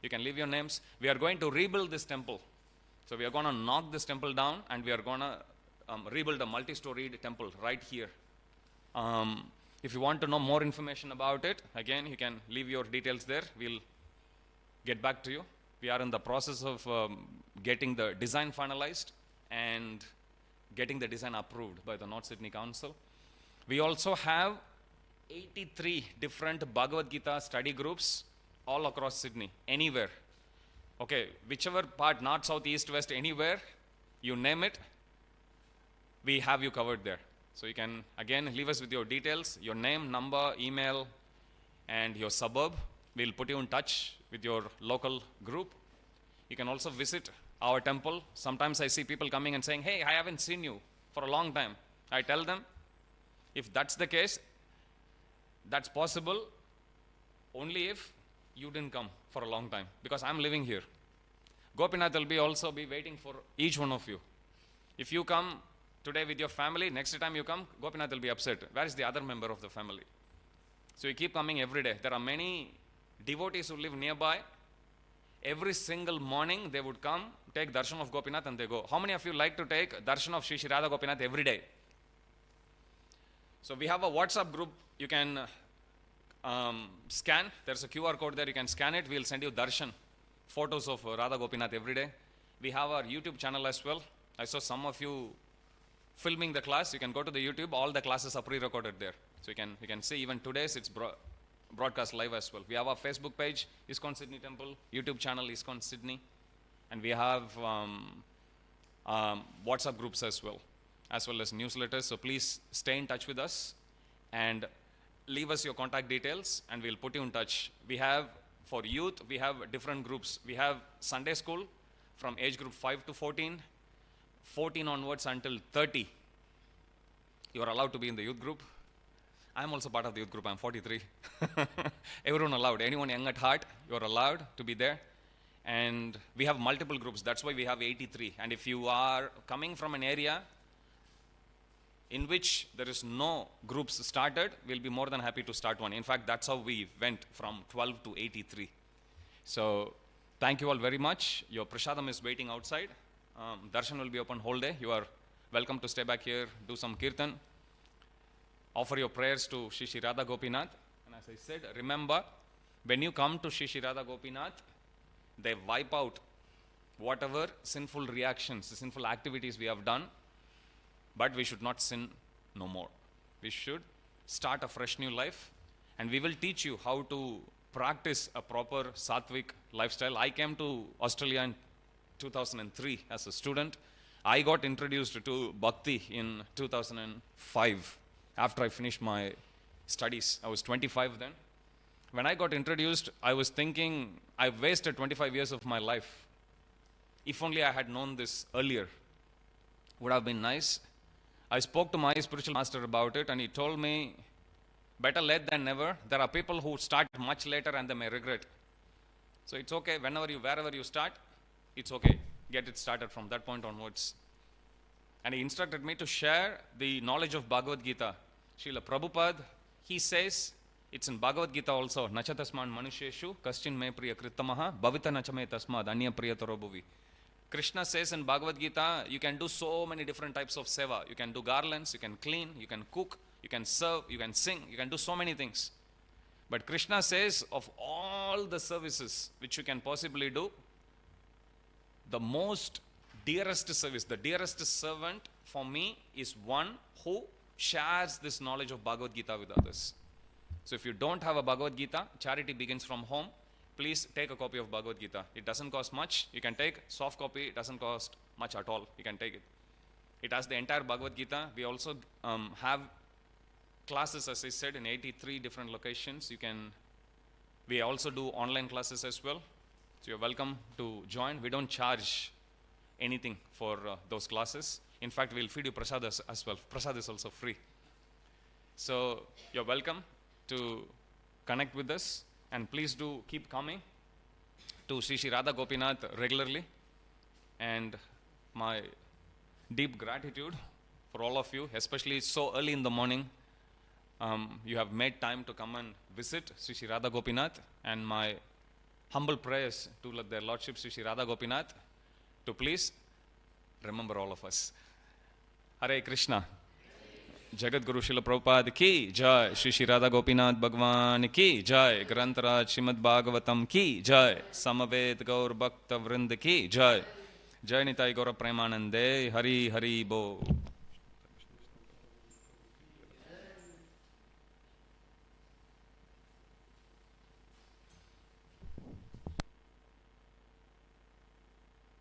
You can leave your names. We are going to rebuild this temple. So we are going to knock this temple down and we are going to rebuild a multi-storied temple right here. If you want to know more information about it, again, you can leave your details there. We'll get back to you. We are in the process of getting the design finalized and getting the design approved by the North Sydney Council. We also have 83 different Bhagavad Gita study groups all across Sydney, anywhere. Okay, whichever part, north, south, east, west, anywhere, you name it, we have you covered there. So you can, again, leave us with your details, your name, number, email, and your suburb. We'll put you in touch with your local group. You can also visit our temple. Sometimes I see people coming and saying, hey, I haven't seen you for a long time. I tell them, if that's the case, that's possible only if you didn't come for a long time, because I'm living here. Gopinath will also be waiting for each one of you. If you come today with your family, next time you come, Gopinath will be upset. Where is the other member of the family? So you keep coming every day. There are many devotees who live nearby. Every single morning they would come, take darshan of Gopinath and they go. How many of you like to take darshan of Shri Shri Radha Gopinath every day? So we have a WhatsApp group. You can scan. There's a QR code there. You can scan it. We'll send you darshan, photos of Radha Gopinath every day. We have our YouTube channel as well. I saw some of you filming the class. You can go to the YouTube. All the classes are pre-recorded there. So you can see even today's it's broadcast live as well. We have our Facebook page, ISKCON Sydney Temple, YouTube channel, ISKCON Sydney. And we have WhatsApp groups as well as newsletters. So please stay in touch with us and leave us your contact details and we'll put you in touch. We have, for youth, we have different groups. We have Sunday school from age group 5 to 14, 14 onwards until 30. You are allowed to be in the youth group. I'm also part of the youth group. I'm 43. Everyone allowed. Anyone young at heart, you're allowed to be there. And we have multiple groups. That's why we have 83. And if you are coming from an area in which there is no groups started, we'll be more than happy to start one. In fact, that's how we went from 12 to 83. So thank you all very much. Your prasadam is waiting outside. Darshan will be open whole day. You are welcome to stay back here, do some kirtan, offer your prayers to Shri Shri Radha Gopinath. And as I said, remember, when you come to Shri Shri Radha Gopinath, they wipe out whatever sinful reactions, sinful activities we have done, but we should not sin no more. We should start a fresh new life, and we will teach you how to practice a proper sattvic lifestyle. I came to Australia in 2003 as a student. I got introduced to Bhakti in 2005 after I finished my studies. I was 25 then. When I got introduced, I was thinking, I've wasted 25 years of my life. If only I had known this earlier, would have been nice. I spoke to my spiritual master about it and he told me, better late than never. There are people who start much later and they may regret. So it's okay, wherever you start, it's okay. Get it started from that point onwards. And he instructed me to share the knowledge of Bhagavad Gita. Srila Prabhupada, he says, it's in Bhagavad Gita also, Nachatasman manusheshu kaschin me priya krittamaha bhavita nachame tasmad anya priyataro bhuvi. Krishna says in Bhagavad Gita, you can do so many different types of seva. You can do garlands, you can clean, you can cook, you can serve, you can sing, you can do so many things. But Krishna says, of all the services which you can possibly do, the most dearest service, the dearest servant for me is one who shares this knowledge of Bhagavad Gita with others. So if you don't have a Bhagavad Gita, charity begins from home. Please take a copy of Bhagavad Gita. It doesn't cost much. You can take soft copy. It doesn't cost much at all. You can take it. It has the entire Bhagavad Gita. We also have classes, as I said, in 83 different locations. We also do online classes as well. So you're welcome to join. We don't charge anything for those classes. In fact, we'll feed you prasad as well. Prasad is also free. So you're welcome to connect with us, and please do keep coming to Shri Shri Radha Gopinath regularly. And my deep gratitude for all of you, especially so early in the morning. You have made time to come and visit Shri Shri Radha Gopinath, and my humble prayers to their Lordship Shri Shri Radha Gopinath to please remember all of us. Hare Krishna. Jagat Guru Srila Prabhupada ki jai. Shri Shri Radha Gopinath Bhagwan ki jai. Grantaraj Srimad Bhagavatam ki jai. Samaved Gaur Bhakta Vrind ki jai. Jai Nitai Gaura Premanande. Hari Hari Bo.